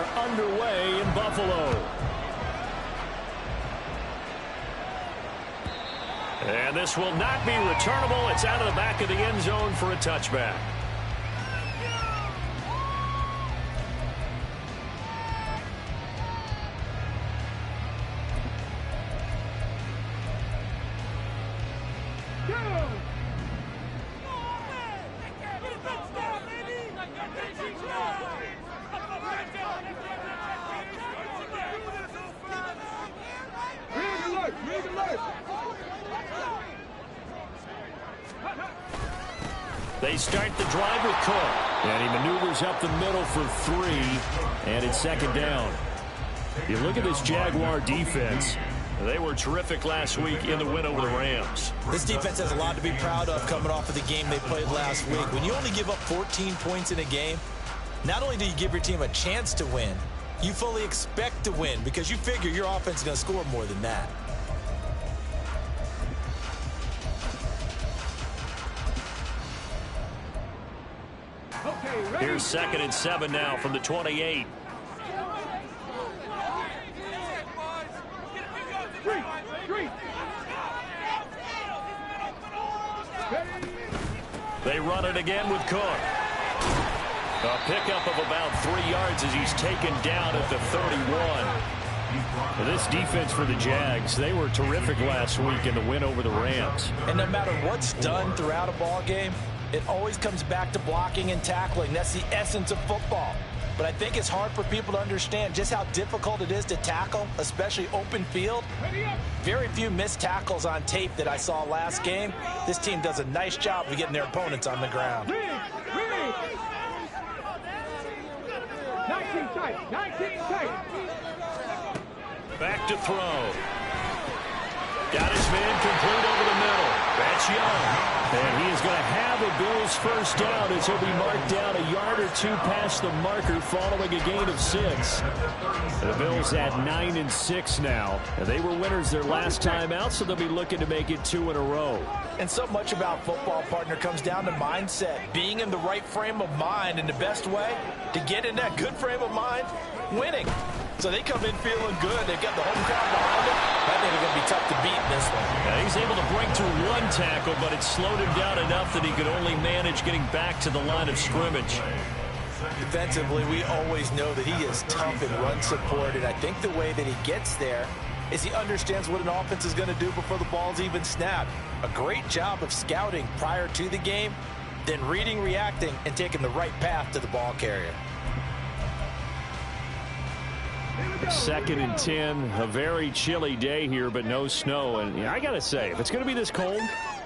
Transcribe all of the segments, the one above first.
are underway in Buffalo. And this will not be returnable. It's out of the back of the end zone for a touchback. They start the drive with Cook. And he maneuvers up the middle for 3. And it's second down. You look at this Jaguar defense. They were terrific last week in the win over the Rams. This defense has a lot to be proud of coming off of the game they played last week. When you only give up 14 points in a game, not only do you give your team a chance to win, you fully expect to win because you figure your offense is going to score more than that. Here's 2nd and 7 now from the 28. They run it again with Cook. A pickup of about 3 yards as he's taken down at the 31. This defense for the Jags, they were terrific last week in the win over the Rams. And no matter what's done throughout a ball game, it always comes back to blocking and tackling. That's the essence of football. But I think it's hard for people to understand just how difficult it is to tackle, especially open field. Very few missed tackles on tape that I saw last game. This team does a nice job of getting their opponents on the ground. 19 tight. Back to throw. Got his man complete over the middle. That's Young. And he is going to have a Bills first down as he'll be marked down a yard or 2 past the marker following a gain of 6. The Bills at 9-6 now. And they were winners their last time out, so they'll be looking to make it 2 in a row. And so much about football, partner, comes down to mindset. Being in the right frame of mind, and the best way to get in that good frame of mind, winning. So they come in feeling good. They've got the home crowd behind them. I think they're going to be tough to beat in this one. Yeah, he's able to break through 1 tackle, but it slowed him down enough that he could only manage getting back to the line of scrimmage. Defensively, we always know that he is tough in run support, and I think the way that he gets there is he understands what an offense is going to do before the ball's even snapped. A great job of scouting prior to the game, then reading, reacting, and taking the right path to the ball carrier. 2nd and 10, a very chilly day here, but no snow. And yeah, I got to say, if it's going to be this cold,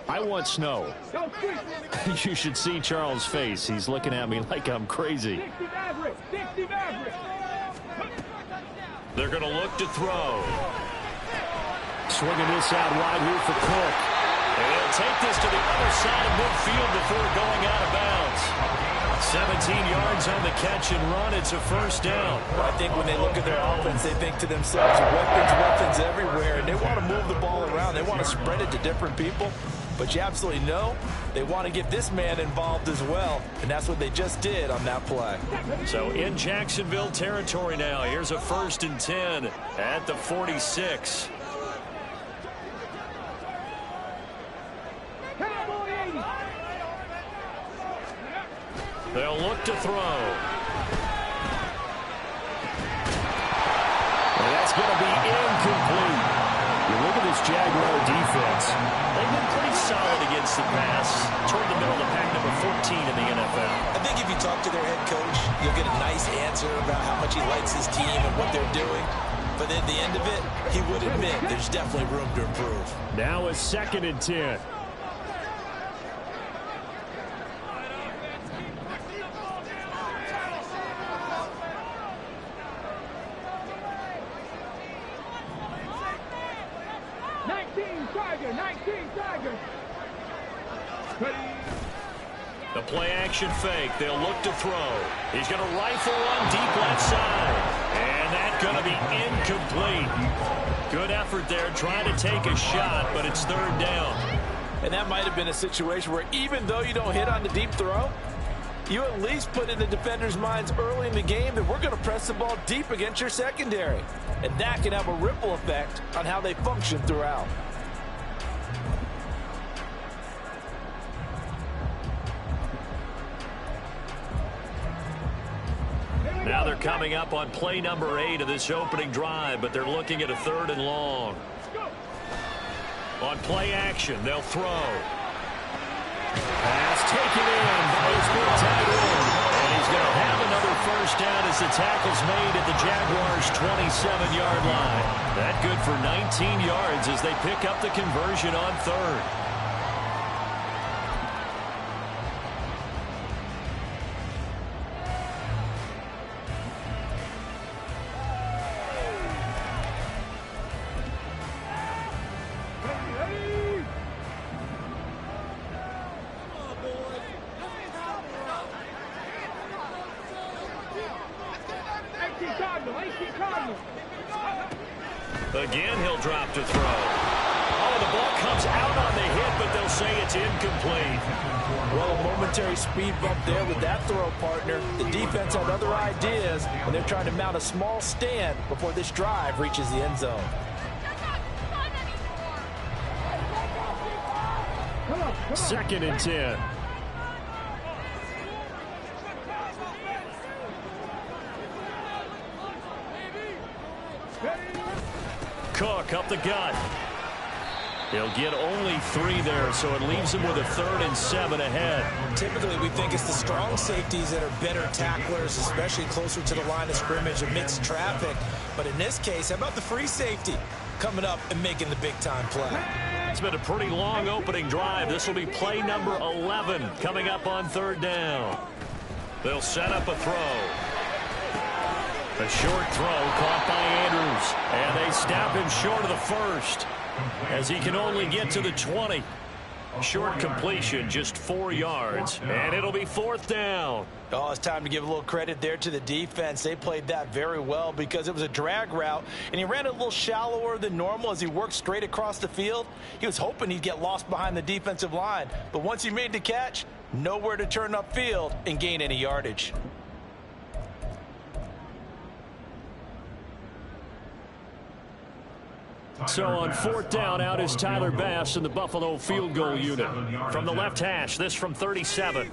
I want snow. You should see Charles' face. He's looking at me like I'm crazy. They're going to look to throw. Swinging this out wide here for Cook. And he'll take this to the other side of midfield before going out of bounds. 17 yards on the catch and run. It's a first down. I think when they look at their offense, they think to themselves, weapons everywhere, and they want to move the ball around. They want to spread it to different people. But you absolutely know they want to get this man involved as well, and that's what they just did on that play. So in Jacksonville territory now, here's a 1st and 10 at the 46. They'll look to throw. And that's going to be incomplete. You look at this Jaguar defense. They've been pretty solid against the pass. Toward the middle of the pack, number 14 in the NFL. I think if you talk to their head coach, you'll get a nice answer about how much he likes his team and what they're doing. But at the end of it, he would admit there's definitely room to improve. Now a 2nd and 10. The play action fake. They'll look to throw. He's going to rifle one deep left side. And that's going to be incomplete. Good effort there trying to take a shot, but it's 3rd down. And that might have been a situation where even though you don't hit on the deep throw, You at least put in the defenders' minds early in the game that we're going to press the ball deep against your secondary. And that can have a ripple effect on how they function throughout. Now they're coming up on play number 8 of this opening drive, but they're looking at a 3rd and long. On play action, they'll throw. Pass taken in by his big tight end. And he's going to have another first down as the tackle's made at the Jaguars' 27-yard line. That good for 19 yards as they pick up the conversion on 3rd. Again, he'll drop to throw. Oh, the ball comes out on the hit, but they'll say it's incomplete. Well, a momentary speed bump there with that throw, partner. The defense had other ideas, and they're trying to mount a small stand before this drive reaches the end zone. Second and 10. Cook up the gut. He'll get only 3 there, so it leaves him with a 3rd and 7 ahead. Typically, we think it's the strong safeties that are better tacklers, especially closer to the line of scrimmage amidst traffic. But in this case, how about the free safety coming up and making the big-time play? It's been a pretty long opening drive. This will be play number 11 coming up on 3rd down. They'll set up a throw. A short throw caught by Andrews. And they stop him short of the first as he can only get to the 20. Short completion, just 4 yards. And it'll be 4th down. Oh, it's time to give a little credit there to the defense. They played that very well because it was a drag route, and he ran a little shallower than normal as he worked straight across the field. He was hoping he'd get lost behind the defensive line, but once he made the catch, nowhere to turn upfield and gain any yardage. So on 4th down, out is Tyler Bass in the Buffalo field goal unit. From the left hash, this from 37.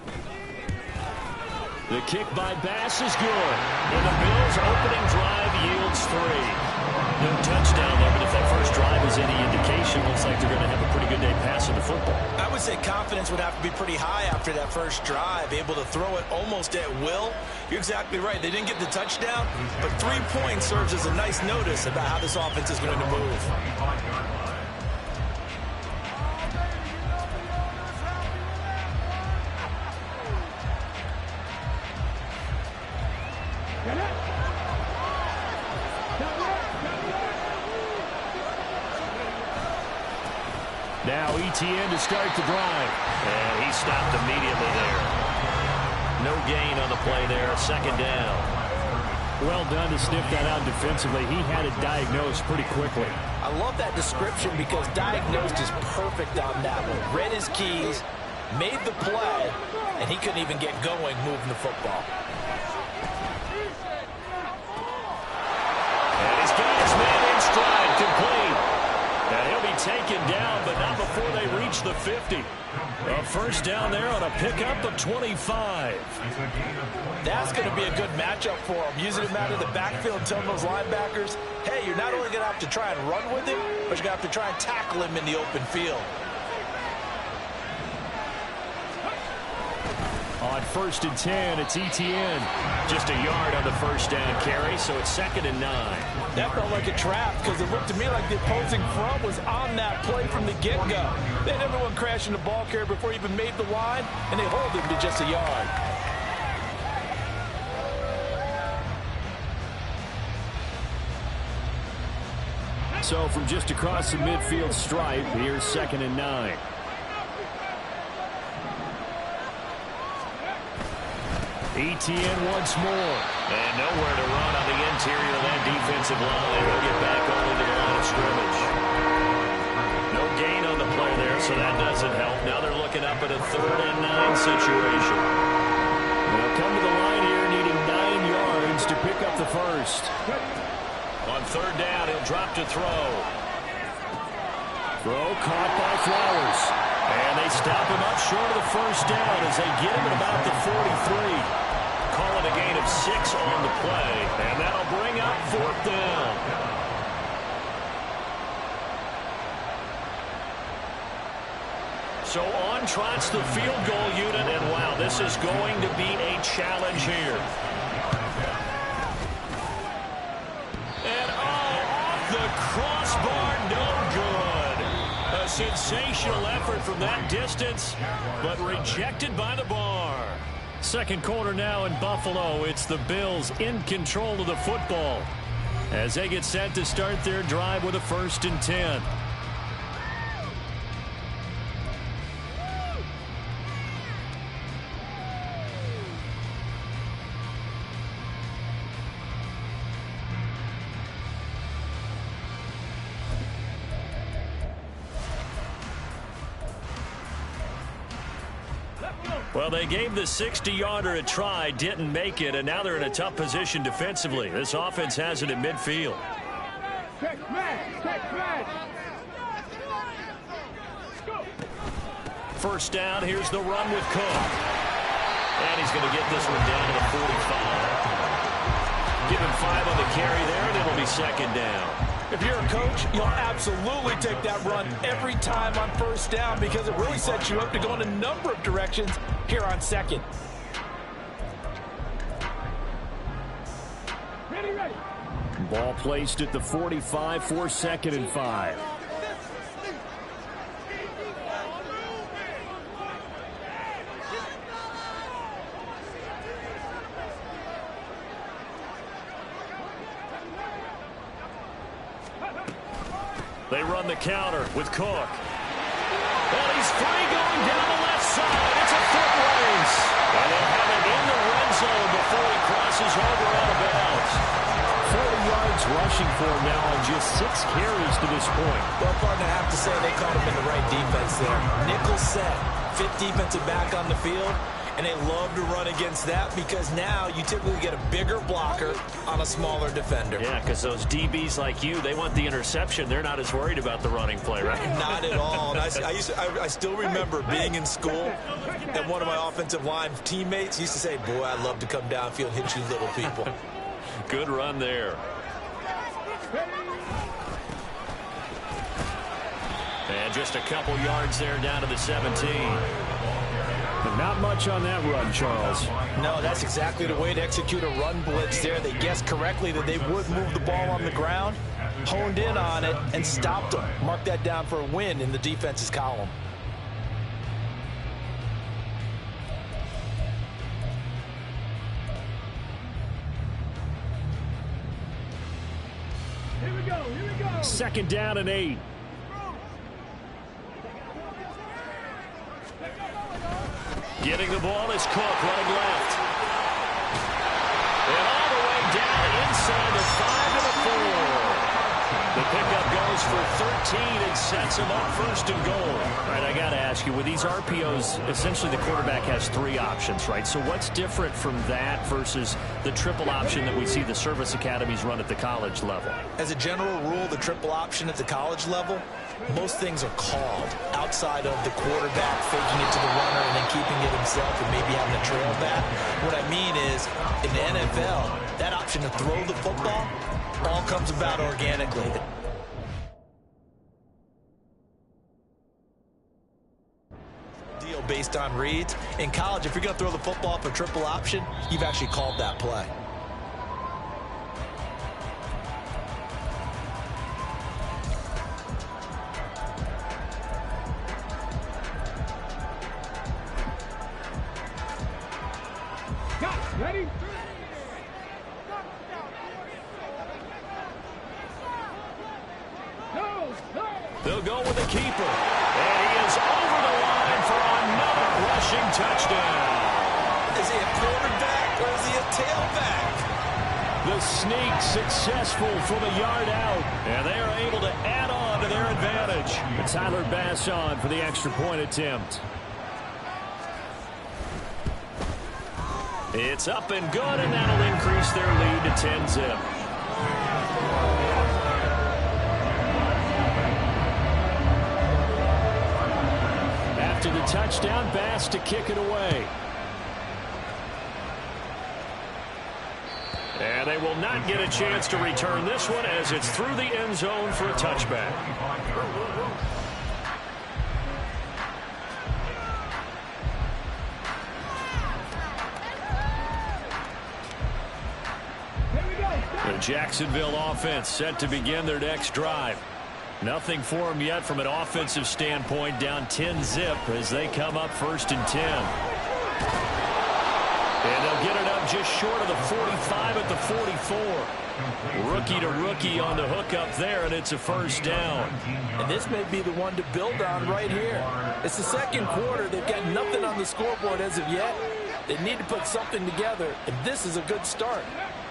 The kick by Bass is good. And the Bills' opening drive yields 3. No touchdown there, but if that first drive is any indication, looks like they're going to have a pretty good day passing the football. I would say confidence would have to be pretty high after that first drive, able to throw it almost at will. You're exactly right. They didn't get the touchdown, but 3 points serves as a nice notice about how this offense is going to move. Now ETN to start the drive. And he stopped immediately there. No gain on the play there. 2nd down. Well done to sniff that out defensively. He had it diagnosed pretty quickly. I love that description because diagnosed is perfect on that one. Read his keys, made the play, and he couldn't even get going moving the football. And he's got his man in stride, complete. And he'll be taken down, but not before they reach the 50. A first down there on a pickup of 25. That's going to be a good matchup for him. Using him out of the backfield, telling those linebackers, hey, you're not only going to have to try and run with him, but you're going to have to try and tackle him in the open field. On 1st and 10, it's ETN. Just a yard on the first down carry, so it's 2nd and 9. That felt like a trap because it looked to me like the opposing front was on that play from the get-go. They had everyone crashing the ball carrier before he even made the line, and they hold him to just a yard. So from just across the midfield stripe, here's 2nd and 9. ETN once more. And nowhere to run on the interior of that defensive line. He'll get back onto the line of scrimmage. No gain on the play there, so that doesn't help. Now they're looking up at a 3rd and 9 situation. They'll come to the line here needing 9 yards to pick up the first. On third down, he'll drop to throw. Throw caught by Flowers. And they stop him up short of the first down as they get him at about the 43. Call it a gain of 6 on the play. And that'll bring up fourth down. So on trots the field goal unit. And wow, this is going to be a challenge here. And off the crossbar, no good. A sensational effort from that distance, but rejected by the bar. Second quarter now in Buffalo. It's the Bills in control of the football as they get set to start their drive with a 1st and 10. Well, they gave the 60-yarder a try, didn't make it, and now they're in a tough position defensively. This offense has it in midfield. First down, here's the run with Cook. And he's going to get this one down to the 45. Give him 5 on the carry there, and it'll be second down. If you're a coach, you'll absolutely take that run every time on first down because it really sets you up to go in a number of directions here on second. Ready. Ball placed at the 45 for 2nd and 5. They run the counter with Cook. And he's free going down the left side. It's a foot race. And they'll have it in the red zone before he crosses over out of bounds. 40 yards rushing for him now on just 6 carries to this point. Well, partner, I have to say they caught him in the right defense there. Nickel set, fit defensive back on the field. And they love to run against that because now you typically get a bigger blocker on a smaller defender. Yeah, because those DBs like you, they want the interception. They're not as worried about the running play, right? Not at all. And I still remember being in school, and one of my offensive line teammates used to say, boy, I'd love to come downfield and hit you little people. Good run there. And just a couple yards there down to the 17. But not much on that run, Charles. No, that's exactly the way to execute a run blitz there. They guessed correctly that they would move the ball on the ground, honed in on it, and stopped them. Mark that down for a win in the defense's column. Here we go. 2nd down and 8. Getting the ball is Cook running left. And all the way down inside the 5 to the 4. The pickup goes for 13 and sets him up 1st and goal. All right, I got to ask you, with these RPOs, essentially the quarterback has 3 options, right? So what's different from that versus the triple option that we see the service academies run at the college level? As a general rule, the triple option at the college level, most things are called outside of the quarterback faking it to the runner and then keeping it himself and maybe having a trail back. What I mean is, in the NFL, that option to throw the football all comes about organically. Deal based on reads. In college, if you're going to throw the football for triple option, you've actually called that play. Ready? They'll go with the keeper. And he is over the line for another rushing touchdown. Is he a quarterback or is he a tailback? The sneak successful from a yard out. And they are able to add on to their advantage. And Tyler Bass on for the extra point attempt. It's up and good, and that'll increase their lead to 10-zip. After the touchdown, Bass to kick it away. And they will not get a chance to return this one as it's through the end zone for a touchback. The Jacksonville offense set to begin their next drive. Nothing for them yet from an offensive standpoint, down 10-zip as they come up 1st and 10. And they'll get it up just short of the 45 at the 44. Rookie to rookie on the hook up there, and it's a 1st down. And this may be the one to build on right here. It's the 2nd quarter. They've got nothing on the scoreboard as of yet. They need to put something together, and this is a good start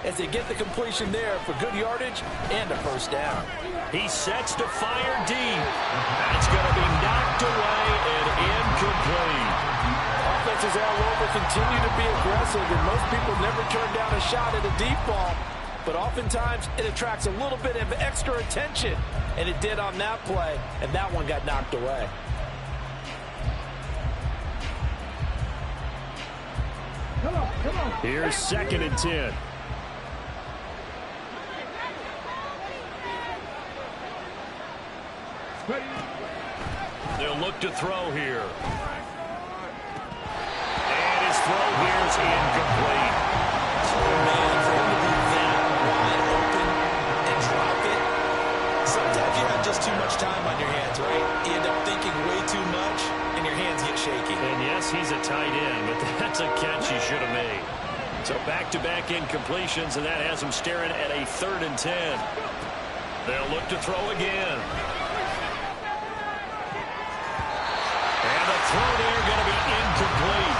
as they get the completion there for good yardage and a 1st down. He sets to fire deep. That's going to be knocked away and incomplete. Offenses all over continue to be aggressive, and most people never turn down a shot at a deep ball. But oftentimes, it attracts a little bit of extra attention, and it did on that play, and that one got knocked away. Come on. Here's 2nd and 10. They'll look to throw here. And his throw here is incomplete. Man, for him to be that wide open and drop it, sometimes you have just too much time on your hands, right? You end up thinking way too much, and your hands get shaky. And yes, he's a tight end, but that's a catch he should have made. So back-to-back incompletions, and that has him staring at a 3rd and 10. They'll look to throw again. And the throw there going to be incomplete.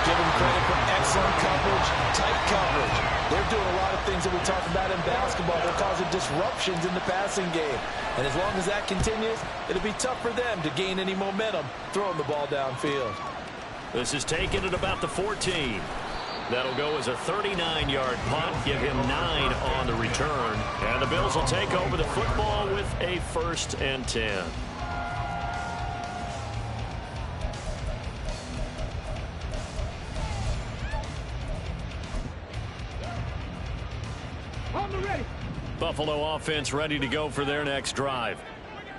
Give them credit for excellent coverage, tight coverage. They're doing a lot of things that we talk about in basketball. They're causing disruptions in the passing game. And as long as that continues, it'll be tough for them to gain any momentum throwing the ball downfield. This is taken at about the 14. That'll go as a 39-yard punt, give him 9 on the return. And the Bills will take over the football with a 1st and 10. Buffalo offense ready to go for their next drive.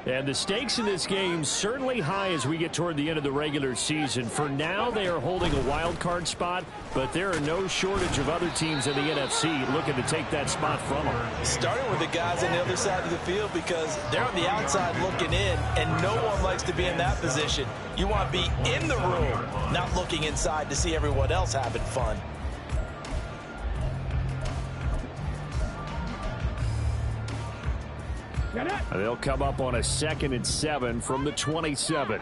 And the stakes in this game certainly high as we get toward the end of the regular season. For now, they are holding a wild card spot, but there are no shortage of other teams in the NFC looking to take that spot from them. Starting with the guys on the other side of the field because they're on the outside looking in, and no one likes to be in that position. You want to be in the room, not looking inside to see everyone else having fun. They'll come up on a 2nd and 7 from the 27.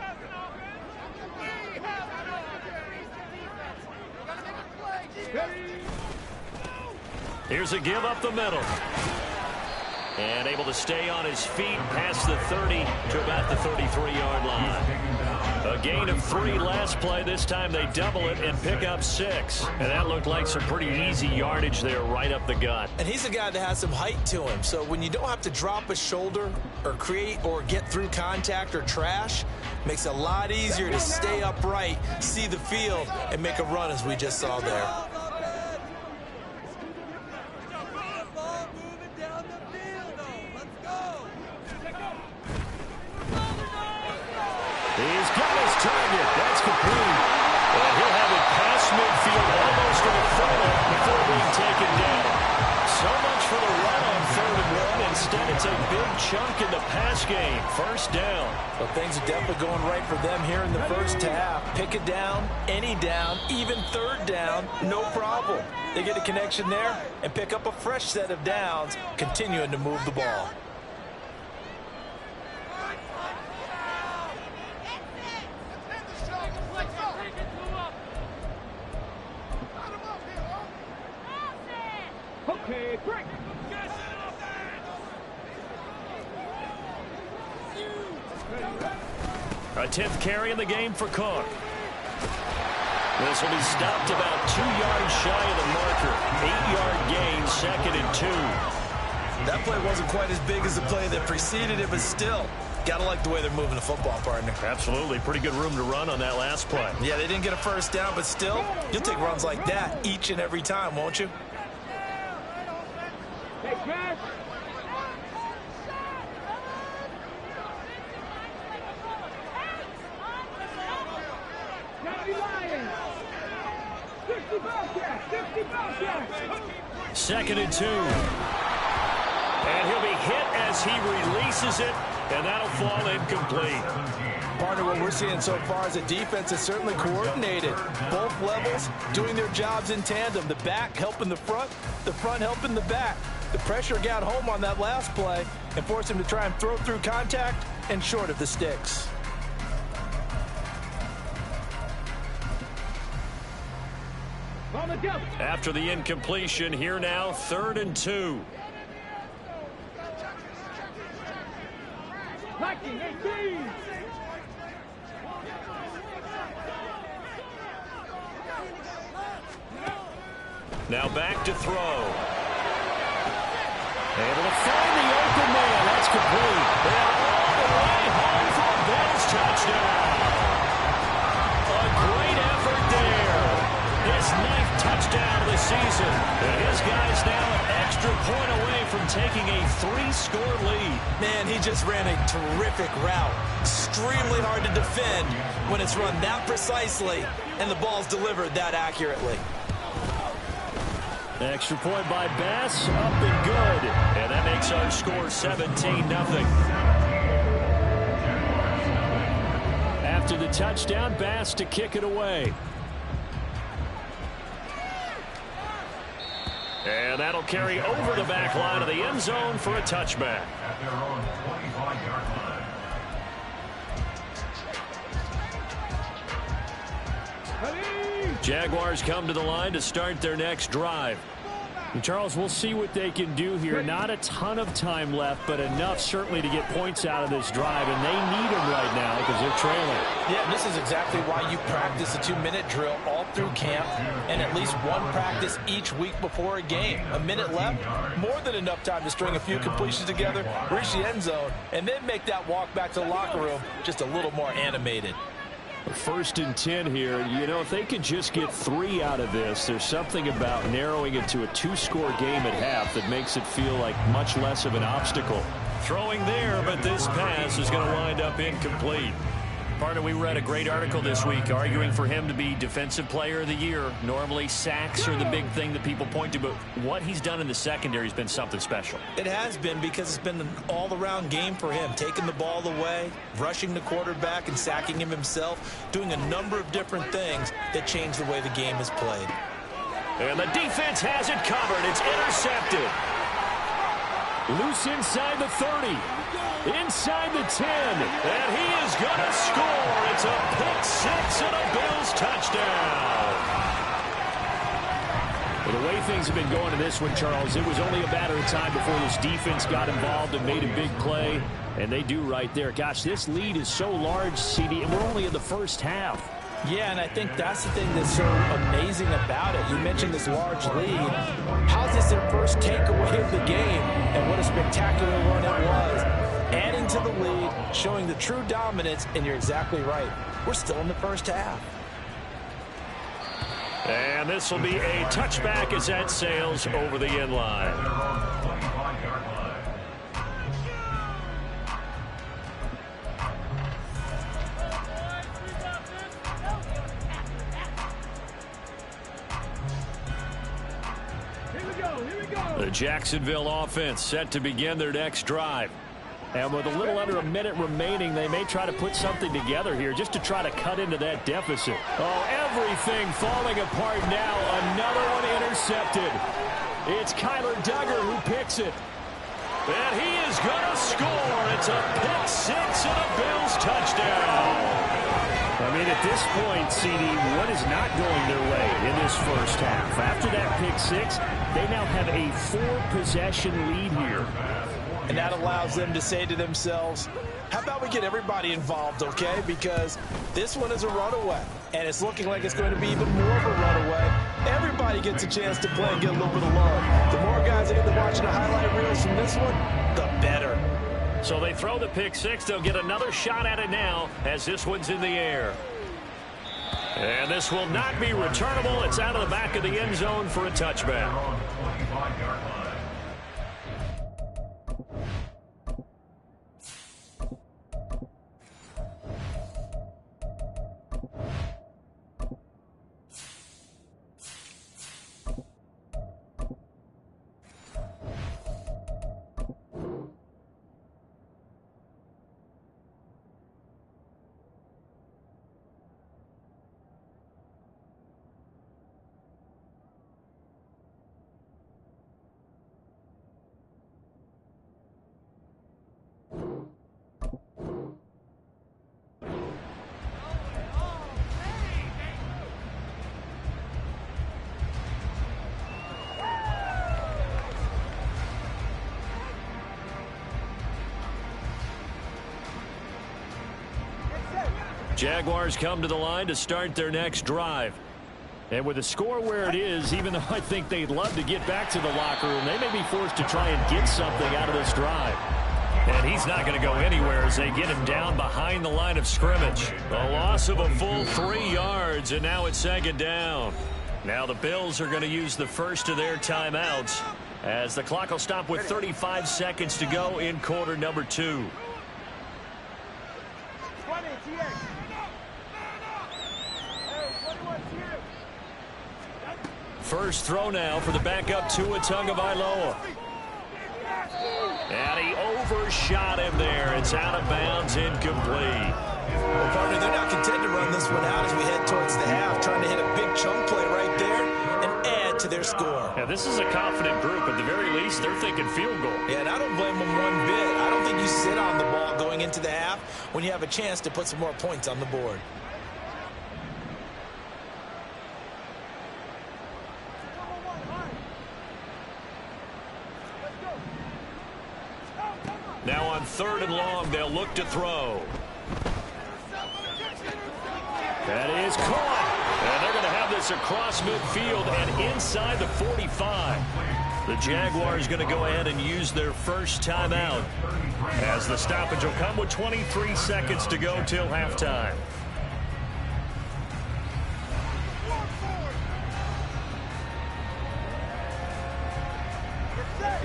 Here's a give up the middle. And able to stay on his feet past the 30 to about the 33-yard line. A gain of 3 last play. This time they double it and pick up 6. And that looked like some pretty easy yardage there right up the gut. And he's a guy that has some height to him. So when you don't have to drop a shoulder or create or get through contact or trash, makes it a lot easier to stay upright, see the field, and make a run as we just saw there. He's got his target. That's complete. And he'll have it past midfield almost to the 30 before being taken down. So much for the run on 3rd and 1. Instead, it's a big chunk in the pass game. 1st down. Well, things are definitely going right for them here in the 1st half. Pick it down, any down, even 3rd down, no problem. They get a connection there and pick up a fresh set of downs, continuing to move the ball. Okay, break. A 10th carry in the game for Cook. This will be stopped about 2 yards shy of the marker. 8-yard gain, 2nd and 2. That play wasn't quite as big as the play that preceded it, but still, gotta like the way they're moving the football, partner. Absolutely. Pretty good room to run on that last play. Yeah, they didn't get a first down, but still, you'll take runs like that each and every time, won't you? Second and 2. And he'll be hit as he releases it, and that'll fall incomplete. Partner, what we're seeing so far is the defense is certainly coordinated. Both levels doing their jobs in tandem. The back helping the front helping the back. The pressure got home on that last play and forced him to try and throw through contact and short of the sticks. After the incompletion, here now, 3rd and 2. Now back to throw. Able to find the open man. That's complete. And all the way home for a Bills touchdown. A great effort there. His 9th touchdown of the season. And his guy's now an extra point away from taking a 3-score lead. Man, he just ran a terrific route. Extremely hard to defend when it's run that precisely and the ball's delivered that accurately. Extra point by Bass, up and good. And that makes our score 17-0. After the touchdown, Bass to kick it away. And that'll carry over the back line of the end zone for a touchback. At their own 25-yard line. Jaguars come to the line to start their next drive. And Charles, we'll see what they can do here. Not a ton of time left, but enough certainly to get points out of this drive, and they need them right now because they're trailing. Yeah, and this is exactly why you practice a 2-minute drill all through camp and at least one practice each week before a game. A minute left, more than enough time to string a few completions together, reach the end zone, and then make that walk back to the locker room just a little more animated. 1st and 10 here. You know, if they could just get 3 out of this, there's something about narrowing it to a 2-score game at half that makes it feel like much less of an obstacle. Throwing there, but this pass is going to wind up incomplete. Partner, we read a great article this week arguing for him to be Defensive Player of the Year. Normally, sacks are the big thing that people point to, but what he's done in the secondary has been something special. It has been because it's been an all-around game for him, taking the ball away, rushing the quarterback and sacking him himself, doing a number of different things that change the way the game is played. And the defense has it covered. It's intercepted. Loose inside the 30. Inside the 10, and he is going to score. It's a pick-6 and a Bills touchdown. Well, the way things have been going in this one, Charles, it was only a matter of time before this defense got involved and made a big play, and they do right there. Gosh, this lead is so large, CD, and we're only in the first half. Yeah, and I think that's the thing that's so amazing about it. You mentioned this large lead. How's this their first takeaway of the game? And what a spectacular run it was. Adding to the lead, showing the true dominance, and you're exactly right. We're still in the first half. And this will be a touchback as that sails over the end line. The Jacksonville offense set to begin their next drive. And with a little under a minute remaining, they may try to put something together here just to try to cut into that deficit. Oh, everything falling apart now. Another one intercepted. It's Kyler Duggar who picks it. And he is going to score. It's a pick-6 and a Bills touchdown. I mean, at this point, CD, what is not going their way in this first half? After that pick-6, they now have a 4-possession lead here. And that allows them to say to themselves, how about we get everybody involved, okay? Because this one is a runaway. and it's looking like it's going to be even more of a runaway. Everybody gets a chance to play and get a little bit of love. The more guys that get to watching the highlight reels from this one, the better. So they throw the pick six. They'll get another shot at it now as this one's in the air. And this will not be returnable. It's out of the back of the end zone for a touchback. Jaguars come to the line to start their next drive. And with the score where it is, even though I think they'd love to get back to the locker room, they may be forced to try and get something out of this drive. And he's not going to go anywhere as they get him down behind the line of scrimmage. A loss of a full 3 yards, and now it's second down. Now the Bills are going to use the first of their timeouts as the clock will stop with 35 seconds to go in quarter number 2. First throw now for the backup Tua Tagovailoa. And he overshot him there. It's out of bounds, incomplete. Well, partner, they're not content to run this one out as we head towards the half, trying to hit a big chunk play right there and add to their score. Yeah, this is a confident group. At the very least, they're thinking field goal. Yeah, and I don't blame them one bit. I don't think you sit on the ball going into the half when you have a chance to put some more points on the board. Now on 3rd and long, they'll look to throw. That is caught. And they're going to have this across midfield and inside the 45. The Jaguars going to go ahead and use their first timeout as the stoppage will come with 23 seconds to go till halftime.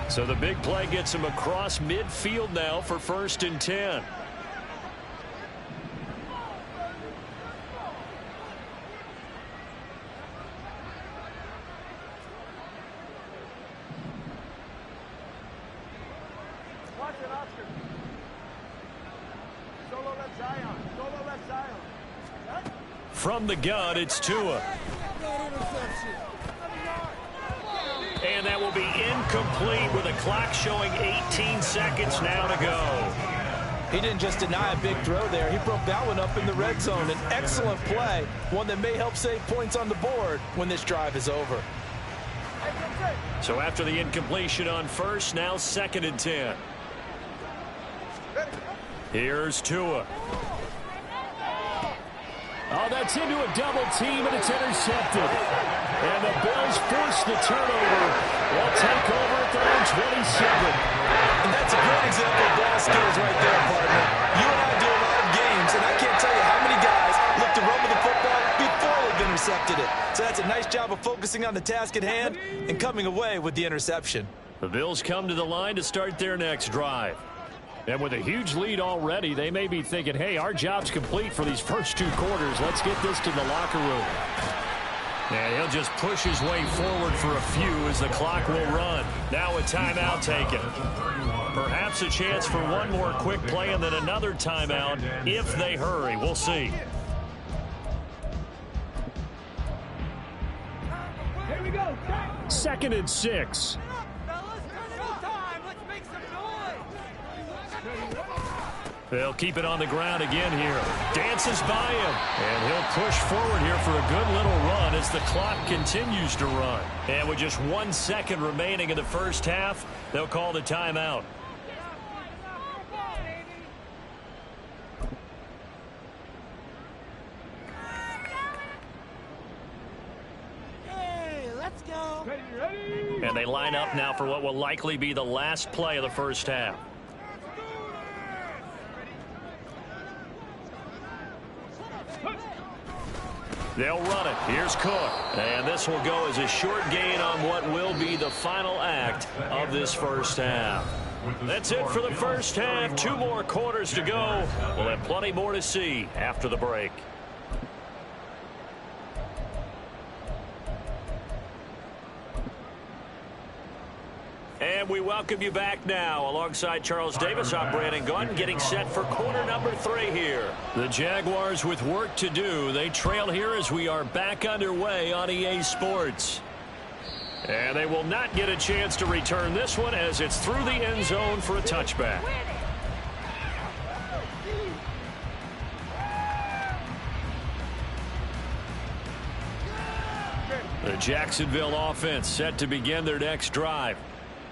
So the big play gets him across midfield now for 1st and 10. Watch it, Oscar. Solo left Zion. Solo left Zion. From the gun, it's Tua. And that will be incomplete with a clock showing 18 seconds now to go. He didn't just deny a big throw there. He broke that one up in the red zone. An excellent play, one that may help save points on the board when this drive is over. So after the incompletion on first, now 2nd and 10. Here's Tua. Oh, that's into a double team, and it's intercepted. And the Bills force the turnover. They'll take over at their own 27. And that's a great example of ball skills right there, partner. You and I do a lot of games, and I can't tell you how many guys look to run with the football before they've intercepted it. So that's a nice job of focusing on the task at hand and coming away with the interception. The Bills come to the line to start their next drive. And with a huge lead already, they may be thinking, hey, our job's complete for these first 2 quarters. Let's get this to the locker room. And he'll just push his way forward for a few as the clock will run. Now a timeout taken. Perhaps a chance for one more quick play and then another timeout if they hurry. We'll see. Here we go. 2nd and 6. They'll keep it on the ground again here. Dances by him. And he'll push forward here for a good little run as the clock continues to run. And with just 1 second remaining in the first half, they'll call the timeout. they line up now for what will likely be the last play of the first half. They'll run it. Here's Cook. And this will go as a short gain on what will be the final act of this first half. That's it for the first half. 2 more quarters to go. We'll have plenty more to see after the break. And we welcome you back now. Alongside Charles Davis, I'm Brandon Gunn, getting set for quarter number 3 here. The Jaguars with work to do. They trail here as we are back underway on EA Sports. And they will not get a chance to return this one as it's through the end zone for a touchback. The Jacksonville offense set to begin their next drive.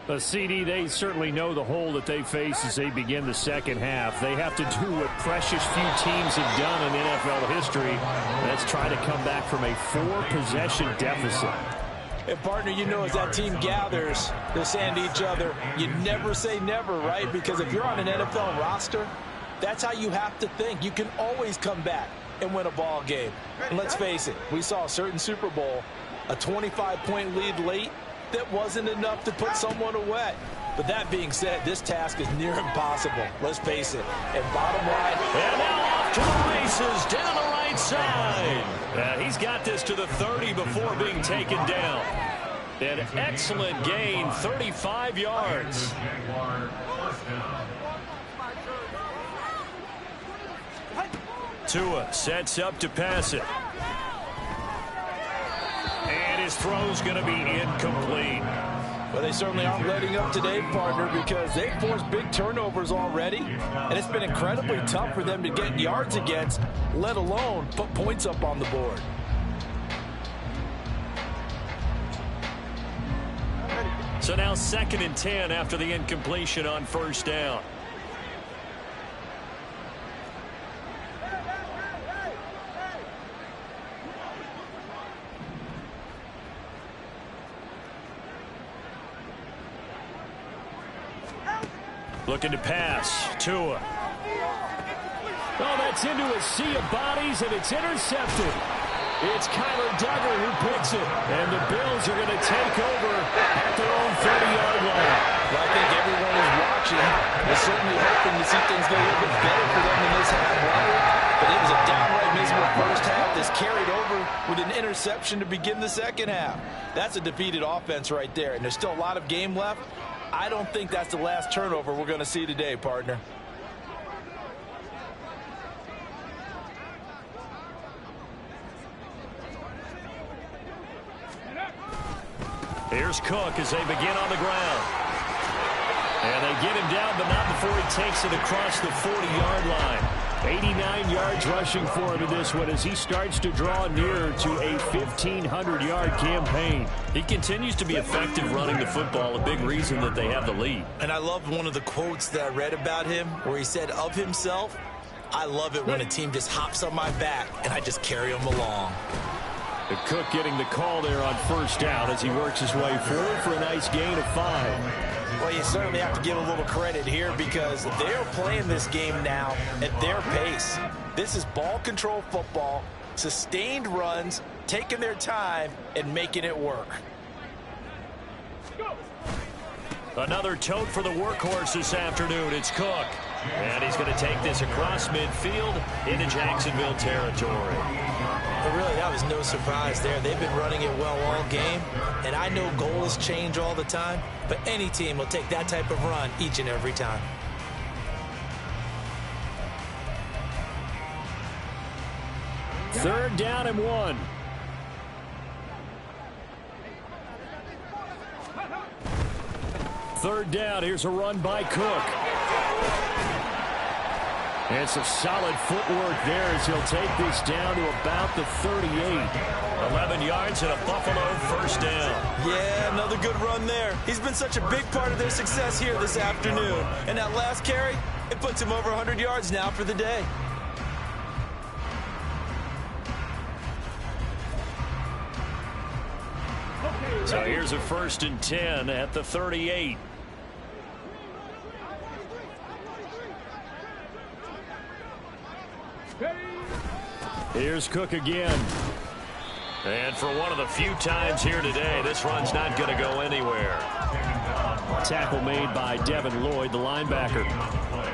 A CD, they certainly know the hole that they face as they begin the second half. They have to do what precious few teams have done in NFL history. That's try to come back from a 4-possession deficit. And, partner, you know, as that team gathers, they're saying to each other, you never say never, right? Because if you're on an NFL roster, that's how you have to think. You can always come back and win a ball game. And let's face it, we saw a certain Super Bowl, a 25-point lead late, that wasn't enough to put someone away. But that being said, this task is near impossible. Let's face it. And bottom line, and now off to the races down the right side. He's got this to the 30 before being taken down. An excellent gain, 35 yards. Tua sets up to pass it. And his throw's going to be incomplete. Well, they certainly aren't letting up today, partner, because they've forced big turnovers already, and it's been incredibly tough for them to get yards against, let alone put points up on the board. So now 2nd and 10 after the incompletion on first down. Looking to pass. Tua. Oh, that's into a sea of bodies, and it's intercepted. It's Kyler Duggar who picks it. And the Bills are going to take over at their own 30-yard line. Well, I think everyone is watching. They're certainly hoping to see things go a little bit better for them in this half, right? But it was a downright miserable first half that's carried over with an interception to begin the second half. That's a defeated offense right there, and there's still a lot of game left. I don't think that's the last turnover we're going to see today, partner. Here's Cook as they begin on the ground. And they get him down, but not before he takes it across the 40-yard line. 89 yards rushing for him in this one as he starts to draw nearer to a 1,500-yard campaign. He continues to be effective running the football, a big reason that they have the lead. And I love one of the quotes that I read about him where he said of himself, I love it when a team just hops on my back and I just carry them along. The Cook getting the call there on first down as he works his way forward for a nice gain of 5. Well, you certainly have to give a little credit here because they're playing this game now at their pace. This is ball control football, sustained runs, taking their time, and making it work. Another tote for the workhorse this afternoon. It's Cook. And he's going to take this across midfield into Jacksonville territory. But really, that was no surprise there. They've been running it well all game. And I know goals change all the time, but any team will take that type of run each and every time. Third down and 1. Third down. Here's a run by Cook. And some solid footwork there as he'll take this down to about the 38. 11 yards and a Buffalo first down. Yeah, another good run there. He's been such a big part of their success here this afternoon. And that last carry, it puts him over 100 yards now for the day. So here's a 1st and 10 at the 38. Here's Cook again. And for one of the few times here today, this run's not going to go anywhere. Tackle made by Devin Lloyd, the linebacker.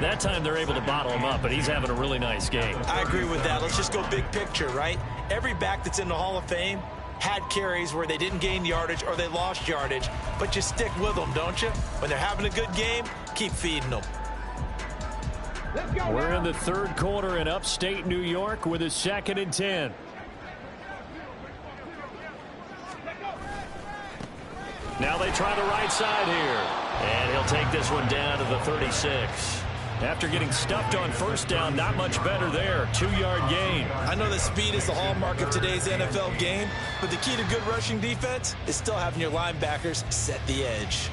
That time they're able to bottle him up, but he's having a really nice game. I agree with that. Let's just go big picture, right? Every back that's in the Hall of Fame had carries where they didn't gain yardage or they lost yardage, but you stick with them, don't you? When they're having a good game, keep feeding them. We're in the 3rd quarter in upstate New York with a 2nd and 10. Now they try the right side here. And he'll take this one down to the 36. After getting stuffed on 1st down, not much better there. 2-yard gain. I know that speed is the hallmark of today's NFL game, but the key to good rushing defense is still having your linebackers set the edge.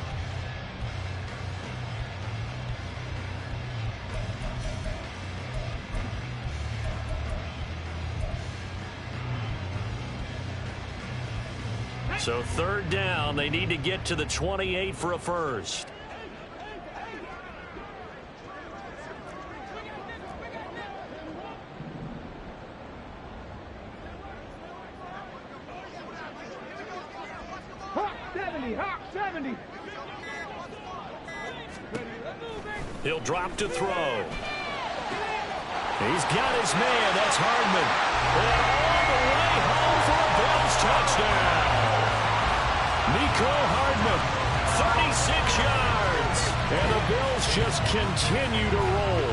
So 3rd down, they need to get to the 28 for a 1st. Hawk 70. He'll drop to throw. He's got his man. That's Hardman. And all the way home for a Bills touchdown. Nico Hardman, 36 yards. And the Bills just continue to roll.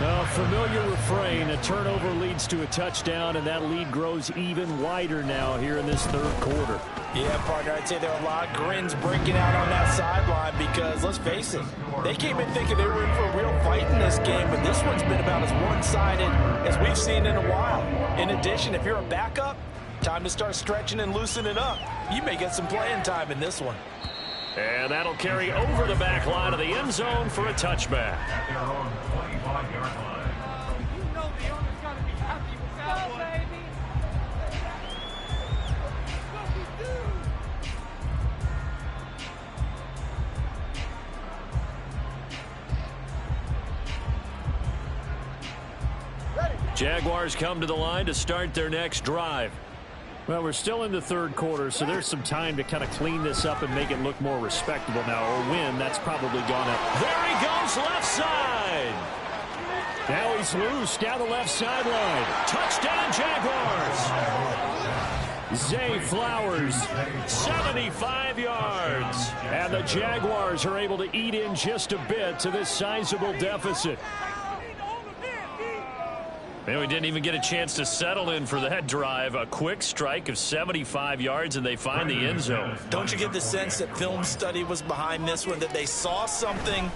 A familiar refrain. A turnover leads to a touchdown, and that lead grows even wider now here in this 3rd quarter. Yeah, partner, I'd say there are a lot of grins breaking out on that sideline because, let's face it, they came in thinking they were in for a real fight in this game, but this one's been about as one-sided as we've seen in a while. In addition, if you're a backup, time to start stretching and loosening up. You may get some playing time in this one. And that'll carry over the back line of the end zone for a touchback. At their own 25-yard line. You know the owner's got to be happy with that one. Baby. What we do. Jaguars come to the line to start their next drive. Well, we're still in the 3rd quarter, so there's some time to kind of clean this up and make it look more respectable now. Or win, that's probably gone up. There he goes, left side. Now he's loose down the left sideline. Touchdown, Jaguars. Zay Flowers, 75 yards. And the Jaguars are able to eat in just a bit to this sizable deficit. Man, we didn't even get a chance to settle in for that drive. A quick strike of 75 yards, and they find the end zone. Don't you get the sense that film study was behind this one, that they saw something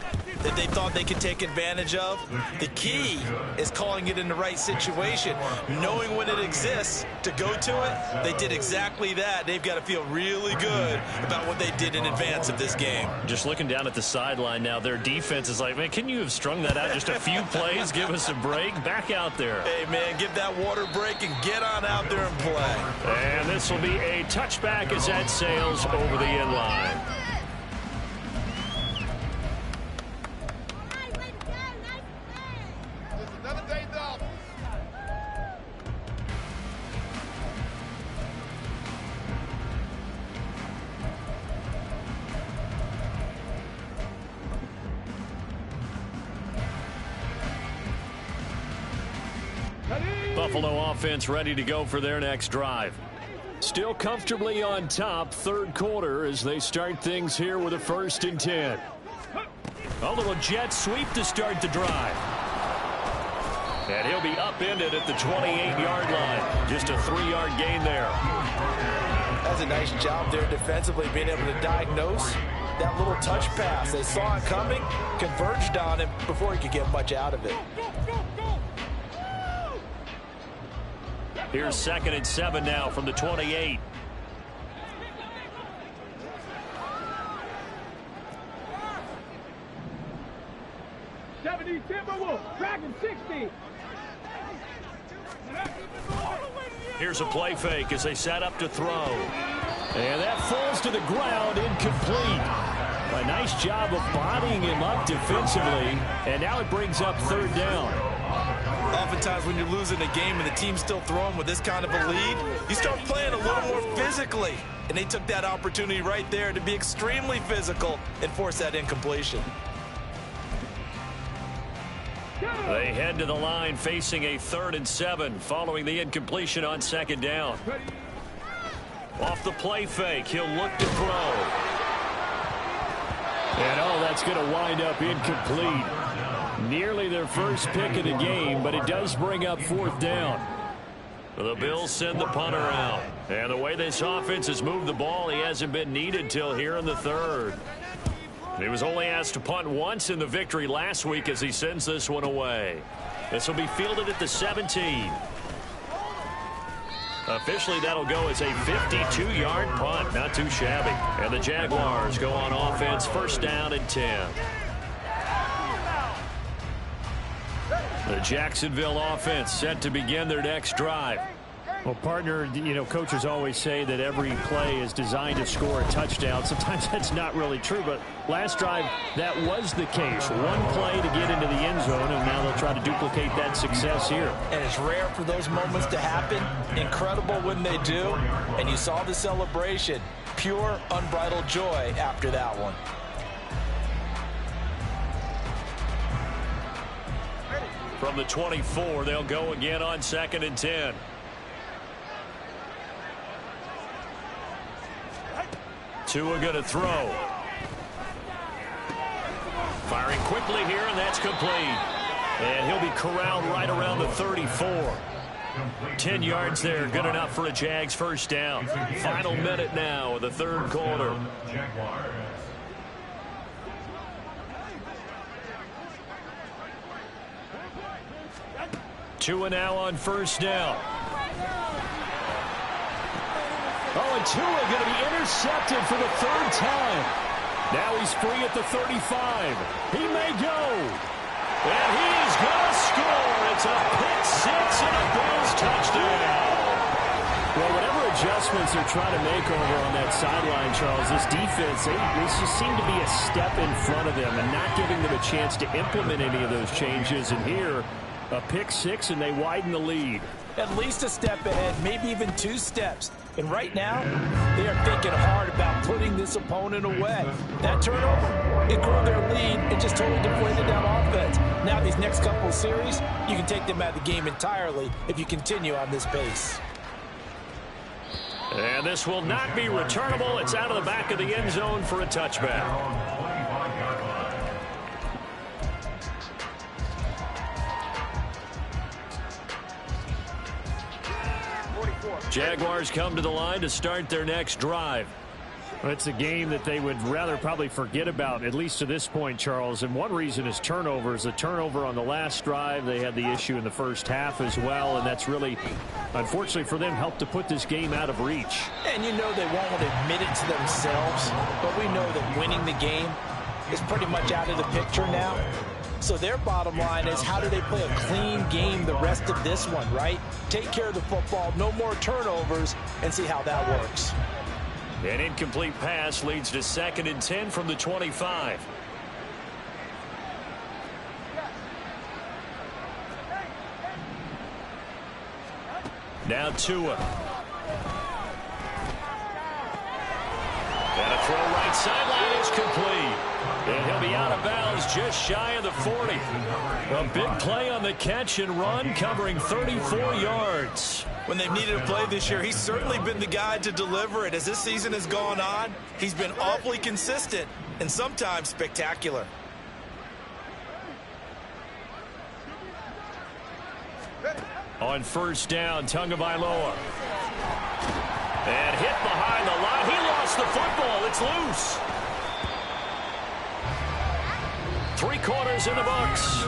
that they thought they could take advantage of? The key is calling it in the right situation, knowing when it exists to go to it. They did exactly that. They've got to feel really good about what they did in advance of this game. Just looking down at the sideline now, their defense is like, man, can you have strung that out just a few plays? Give us a break. Back out there. Hey, man, give that water break and get on out there and play. And this will be a touchback as that sails over the end line. Buffalo offense ready to go for their next drive. Still comfortably on top, 3rd quarter as they start things here with a 1st and 10. A little jet sweep to start the drive. And he'll be upended at the 28-yard line. Just a 3-yard gain there. That's a nice job there defensively, being able to diagnose that little touch pass. They saw it coming, converged on him before he could get much out of it. Here's 2nd and 7 now from the 28. Dragon 60. Here's a play fake as they set up to throw. And that falls to the ground, incomplete. A nice job of bodying him up defensively, and now it brings up third down. Oftentimes when you're losing a game and the team's still throwing with this kind of a lead, you start playing a little more physically. And they took that opportunity right there to be extremely physical and force that incompletion. They head to the line facing a 3rd and 7 following the incompletion on 2nd down. Off the play fake, he'll look to throw. And that's going to wind up incomplete. Nearly their first pick of the game, but it does bring up 4th down. The Bills send the punter out. And the way this offense has moved the ball, he hasn't been needed till here in the 3rd. He was only asked to punt once in the victory last week as he sends this one away. This will be fielded at the 17. Officially, that'll go as a 52-yard punt. Not too shabby. And the Jaguars go on offense, 1st down and 10. The Jacksonville offense set to begin their next drive. Well, partner, coaches always say that every play is designed to score a touchdown. Sometimes that's not really true, but last drive, that was the case. One play to get into the end zone, and now they'll try to duplicate that success here. And it's rare for those moments to happen. Incredible when they do. And you saw the celebration. Pure, unbridled joy after that one. From the 24, they'll go again on 2nd and 10. Tua going to throw. Firing quickly here, and that's complete. And he'll be corralled right around the 34. 10 yards there, good enough for a Jags 1st down. Final minute now of the 3rd quarter. Tua now on 1st down. And Tua going to be intercepted for the 3rd time. Now he's free at the 35. He may go. And he is going to score. It's a pick 6 and a Bills touchdown. Well, whatever adjustments they're trying to make over on that sideline, Charles, this defense, they just seem to be a step in front of them and not giving them a chance to implement any of those changes. And here, a pick 6, and they widen the lead. At least a step ahead, maybe even 2 steps. And right now, they are thinking hard about putting this opponent away. That turnover, it grew their lead and just totally deflated that offense. Now these next couple of series, you can take them out of the game entirely if you continue on this pace. And this will not be returnable. It's out of the back of the end zone for a touchback. Jaguars come to the line to start their next drive. Well, it's a game that they would rather probably forget about, at least to this point, Charles. And one reason is turnovers. A turnover on the last drive. They had the issue in the first half as well, and that's really, unfortunately for them, helped to put this game out of reach. And you know they won't admit it to themselves, but we know that winning the game is pretty much out of the picture now. So their bottom line is, how do they play a clean game the rest of this one, right? Take care of the football, no more turnovers, and see how that works. An incomplete pass leads to 2nd and 10 from the 25. Now Tua. And a throw right sideline is complete. And he'll be out of bounds just shy of the 40. A big play on the catch and run, covering 34 yards. When they've needed a play this year, he's certainly been the guy to deliver it. As this season has gone on, he's been awfully consistent and sometimes spectacular. On 1st down, Tagovailoa. And hit behind the line. He lost the football. It's loose. 3 quarters in the books.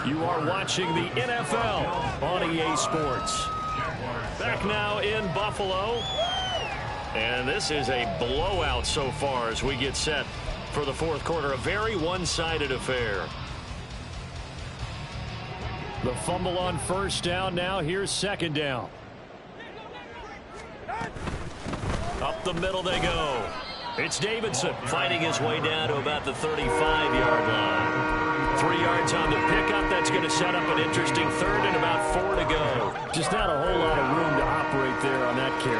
You are watching the NFL on EA Sports. Back now in Buffalo. And this is a blowout so far as we get set for the 4th quarter. A very one-sided affair. The fumble on 1st down now. Here's 2nd down. Up the middle they go. It's Davidson fighting his way down to about the 35-yard line. 3 yards on the pickup. That's going to set up an interesting third and about 4 to go. Just not a whole lot of room to operate there on that carry.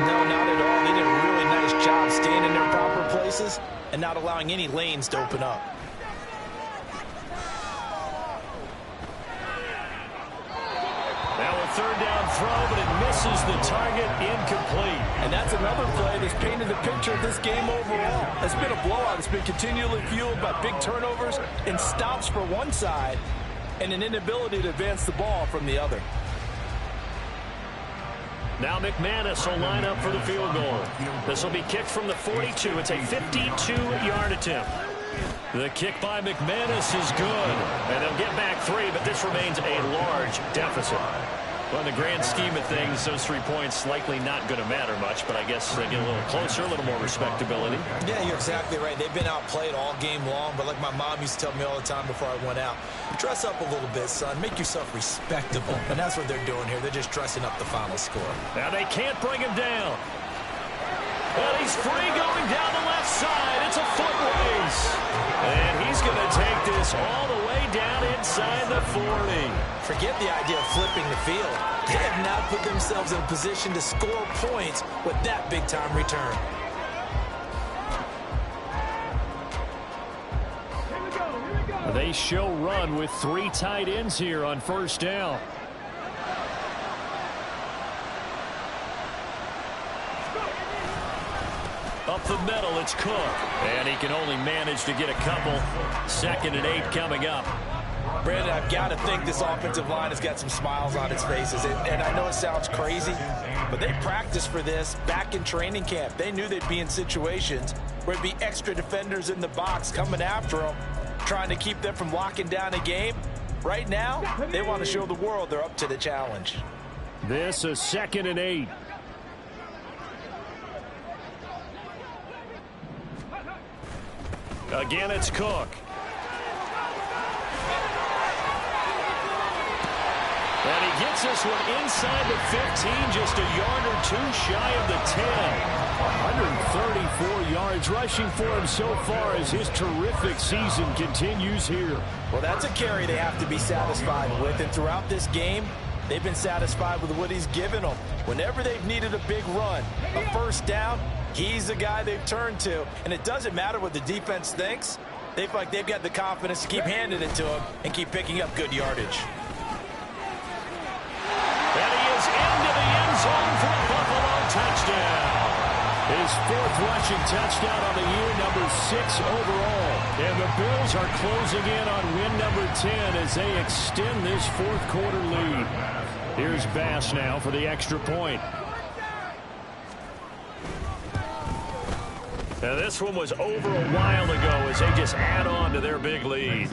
No, not at all. They did a really nice job staying in their proper places and not allowing any lanes to open up. Now a third down throw, but it misses the target, incomplete. And that's another play that's painted the picture of this game overall. It's been a blowout. It's been continually fueled by big turnovers and stops for one side and an inability to advance the ball from the other. Now McManus will line up for the field goal. This will be kicked from the 42. It's a 52-yard attempt. The kick by McManus is good. And they'll get back 3, but this remains a large deficit. Well, in the grand scheme of things, those 3 points likely not going to matter much, but I guess they get a little closer, a little more respectability. Yeah, you're exactly right. They've been outplayed all game long, but like my mom used to tell me all the time before I went out, dress up a little bit, son. Make yourself respectable. And that's what they're doing here. They're just dressing up the final score. Now they can't bring him down. Well, he's free going down the left side. It's a foot race. And he's going to take this all the way down inside the 40. Forget the idea of flipping the field. They have now put themselves in a position to score points with that big-time return. They show run with 3 tight ends here on first down. Up the middle, it's Cook. And he can only manage to get a couple. 2nd and 8 coming up. Brandon, I've got to think this offensive line has got some smiles on its faces. And I know it sounds crazy, but they practiced for this back in training camp. They knew they'd be in situations where it'd be extra defenders in the box coming after them, trying to keep them from locking down a game. Right now, they want to show the world they're up to the challenge. This is 2nd and 8. Again, it's Cook. And he gets this one inside the 15, just a yard or 2 shy of the 10. 134 yards rushing for him so far as his terrific season continues here. Well, that's a carry they have to be satisfied with. And throughout this game, they've been satisfied with what he's given them. Whenever they've needed a big run, a first down, he's the guy they've turned to. And it doesn't matter what the defense thinks. They feel like they've got the confidence to keep handing it to him and keep picking up good yardage. And he is into the end zone for a Buffalo touchdown. His 4th rushing touchdown on the year, number 6 overall. And the Bills are closing in on win number 10 as they extend this 4th quarter lead. Here's Bass now for the extra point. Now this one was over a while ago as they just add on to their big lead.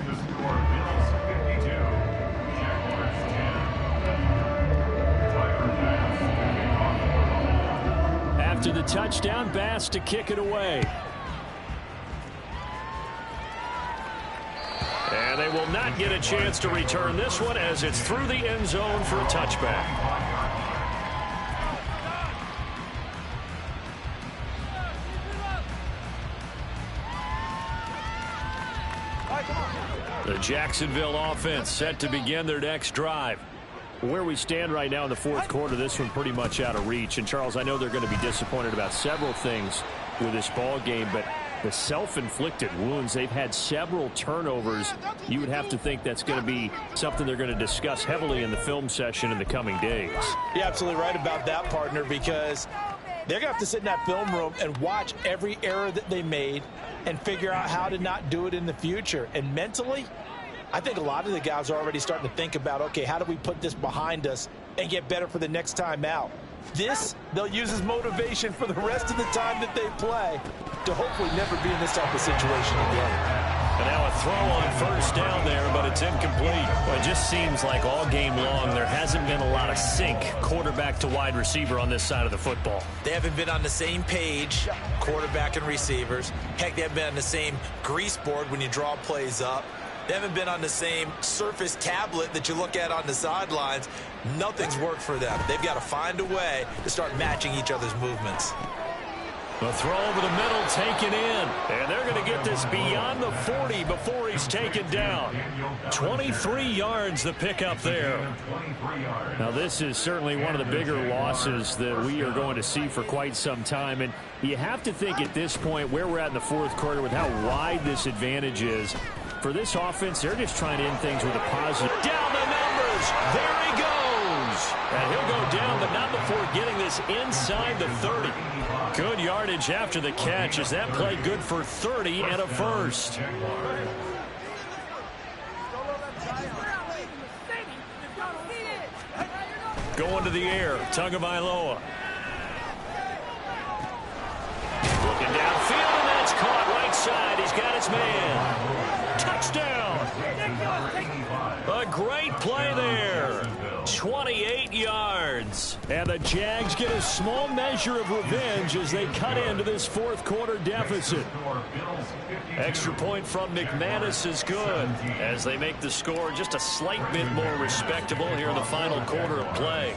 After the touchdown, Bass to kick it away. And they will not get a chance to return this one as it's through the end zone for a touchback. The Jacksonville offense set to begin their next drive. Where we stand right now in the 4th quarter, this one pretty much out of reach. And, Charles, I know they're going to be disappointed about several things with this ball game, but the self-inflicted wounds, they've had several turnovers. You would have to think that's going to be something they're going to discuss heavily in the film session in the coming days. You're absolutely right about that, partner, because they're going to have to sit in that film room and watch every error that they made and figure out how to not do it in the future. And mentally, I think a lot of the guys are already starting to think about, okay, how do we put this behind us and get better for the next time out? This, they'll use as motivation for the rest of the time that they play to hopefully never be in this type of situation again. And now a throw on first down there, but it's incomplete. Well, it just seems like all game long there hasn't been a lot of sync quarterback to wide receiver on this side of the football. They haven't been on the same page, quarterback and receivers. Heck, they haven't been on the same grease board when you draw plays up. They haven't been on the same Surface tablet that you look at on the sidelines. Nothing's worked for them. They've got to find a way to start matching each other's movements. The throw over the middle taken in. And they're going to get this beyond the 40 before he's taken down. 23 yards the pickup there. Now this is certainly one of the bigger losses that we are going to see for quite some time. And you have to think at this point where we're at in the fourth quarter with how wide this advantage is. For this offense, they're just trying to end things with a positive. Down the numbers. There he goes. And he'll go down, but not before getting this inside the 30. Good yardage after the catch as that play good for 30 and a first. Going to the air, Tagovailoa. Looking downfield, and that's caught right side. He's got his man. Touchdown. A great play there. 28 yards. And the Jags get a small measure of revenge as they cut into this fourth quarter deficit. Extra point from McManus is good as they make the score just a slight bit more respectable here in the final quarter of play.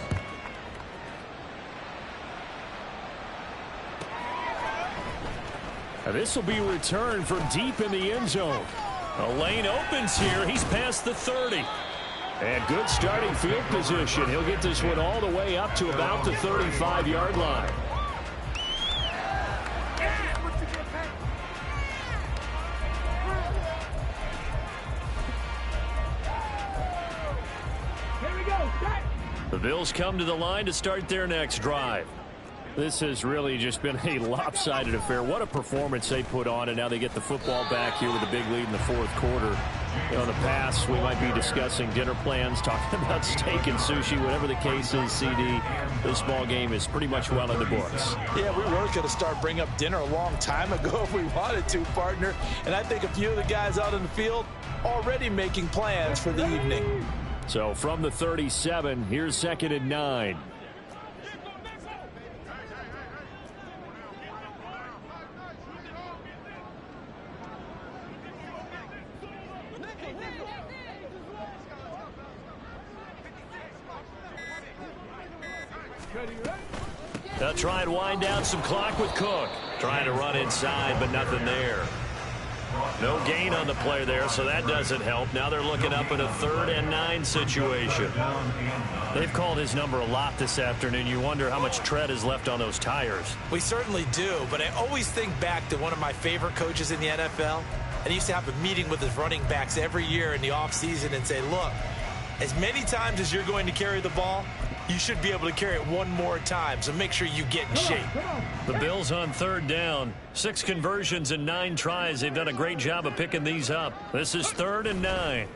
Now this will be returned from deep in the end zone. A lane opens here. He's past the 30. And good starting field position. He'll get this one all the way up to about the 35-yard line. The Bills come to the line to start their next drive. This has really just been a lopsided affair. What a performance they put on, and now they get the football back here with a big lead in the fourth quarter. You know, in the past, we might be discussing dinner plans, talking about steak and sushi, whatever the case is, CD. This ball game is pretty much well in the books. Yeah, we were going to start bringing up dinner a long time ago if we wanted to, partner. And I think a few of the guys out in the field already making plans for the evening. So from the 37, here's 2nd and 9. They'll try and wind down some clock with Cook. Trying to run inside, but nothing there. No gain on the play there, so that doesn't help. Now they're looking up at a 3rd and 9 situation. They've called his number a lot this afternoon. You wonder how much tread is left on those tires. We certainly do, but I always think back to one of my favorite coaches in the NFL. And he used to have a meeting with his running backs every year in the offseason and say, look, as many times as you're going to carry the ball, you should be able to carry it one more time, so make sure you get in shape. The Bills on 3rd down. 6 conversions and 9 tries. They've done a great job of picking these up. This is 3rd and 9.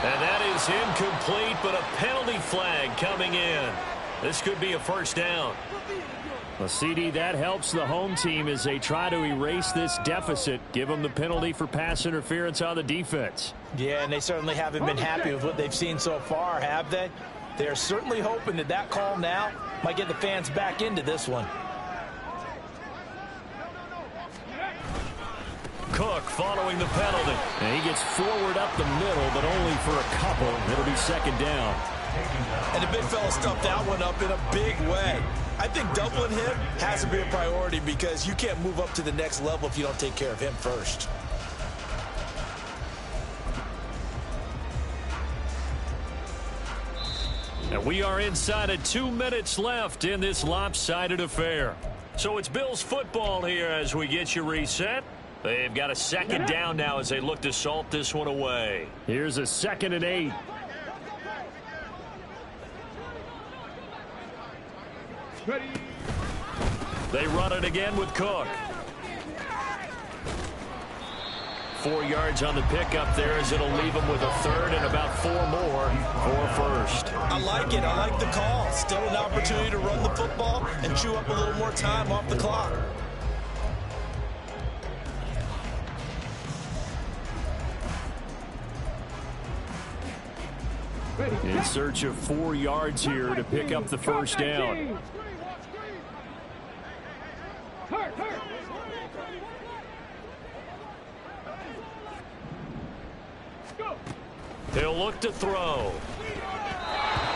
And that is incomplete, but a penalty flag coming in. This could be a first down. Well, CD, that helps the home team as they try to erase this deficit. Give them the penalty for pass interference on the defense. Yeah, and they certainly haven't been happy with what they've seen so far, have they? They're certainly hoping that that call now might get the fans back into this one. Cook following the penalty. And he gets forward up the middle, but only for a couple. It'll be 2nd down. And the big fella stuffed that one up in a big way. I think doubling him has to be a priority because you can't move up to the next level if you don't take care of him first. And we are inside of 2 minutes left in this lopsided affair. So it's Bills football here as we get you reset. They've got a 2nd down now as they look to salt this one away. Here's a 2nd and 8. They run it again with Cook. 4 yards on the pickup there as it'll leave them with a 3rd and about 4 more for a first. I like it. I like the call. Still an opportunity to run the football and chew up a little more time off the clock. In search of 4 yards here to pick up the first down. He'll look to throw.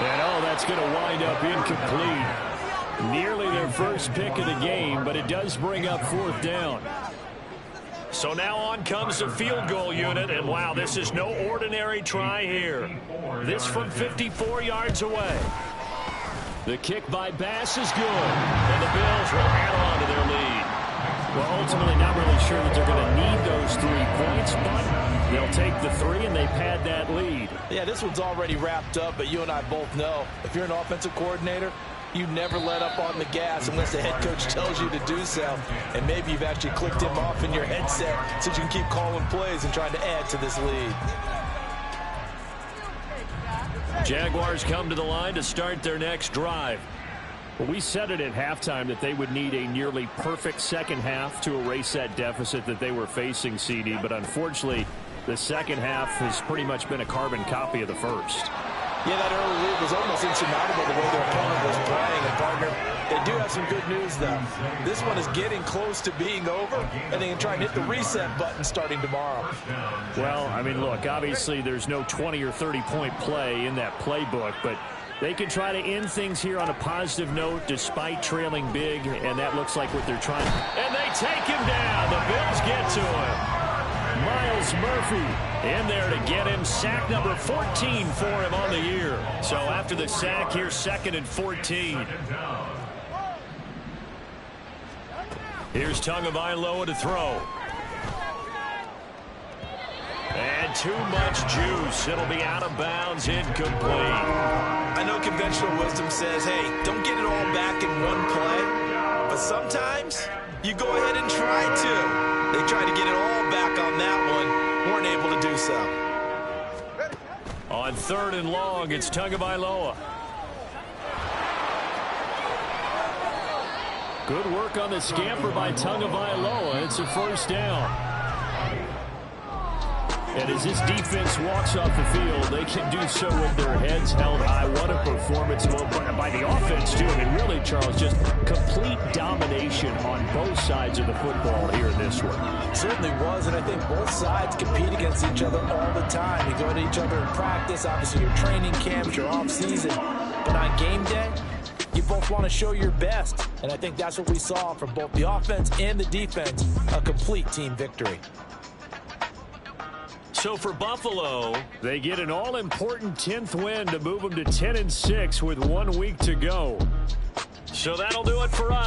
And that's going to wind up incomplete. Nearly their first pick of the game, but it does bring up 4th down. So now on comes the field goal unit, and wow, this is no ordinary try here. This from 54 yards away. The kick by Bass is good, and the Bills will add on to their lead. Well, ultimately, not really sure that they're going to need those 3 points, but they'll take the 3, and they pad that lead. Yeah, this one's already wrapped up, but you and I both know if you're an offensive coordinator, you never let up on the gas unless the head coach tells you to do so. And maybe you've actually clicked him off in your headset so you can keep calling plays and trying to add to this lead. Jaguars come to the line to start their next drive. Well, we said it at halftime that they would need a nearly perfect second half to erase that deficit that they were facing, CD. But unfortunately, the second half has pretty much been a carbon copy of the first. Yeah, that early lead was almost insurmountable the way their opponent was playing. And, partner, they do have some good news, though. This one is getting close to being over, and they can try and hit the reset button starting tomorrow. Well, I mean, look, obviously there's no 20 or 30-point play in that playbook, but they can try to end things here on a positive note despite trailing big, and that looks like what they're trying. And they take him down. The Bills get to him. Myles Murphy in there to get him. Sack number 14 for him on the year. So after the sack here, 2nd and 14. Here's Tagovailoa to throw. And too much juice. It'll be out of bounds, incomplete. I know conventional wisdom says, hey, don't get it all back in one play. But sometimes you go ahead and try to. They tried to get it all back on that one. Weren't able to do so. On 3rd and long, it's Tagovailoa. Good work on the scamper by Tagovailoa. It's a 1st down. And as this defense walks off the field, they can do so with their heads held high. What a performance by the offense, too. I mean, really, Charles, just complete domination on both sides of the football here in this one. It certainly was, and I think both sides compete against each other all the time. You go to each other in practice, obviously your training camps, your off-season. But on game day, you both want to show your best. And I think that's what we saw from both the offense and the defense, a complete team victory. So for Buffalo, they get an all-important 10th win to move them to 10-6 with 1 week to go. So that'll do it for us.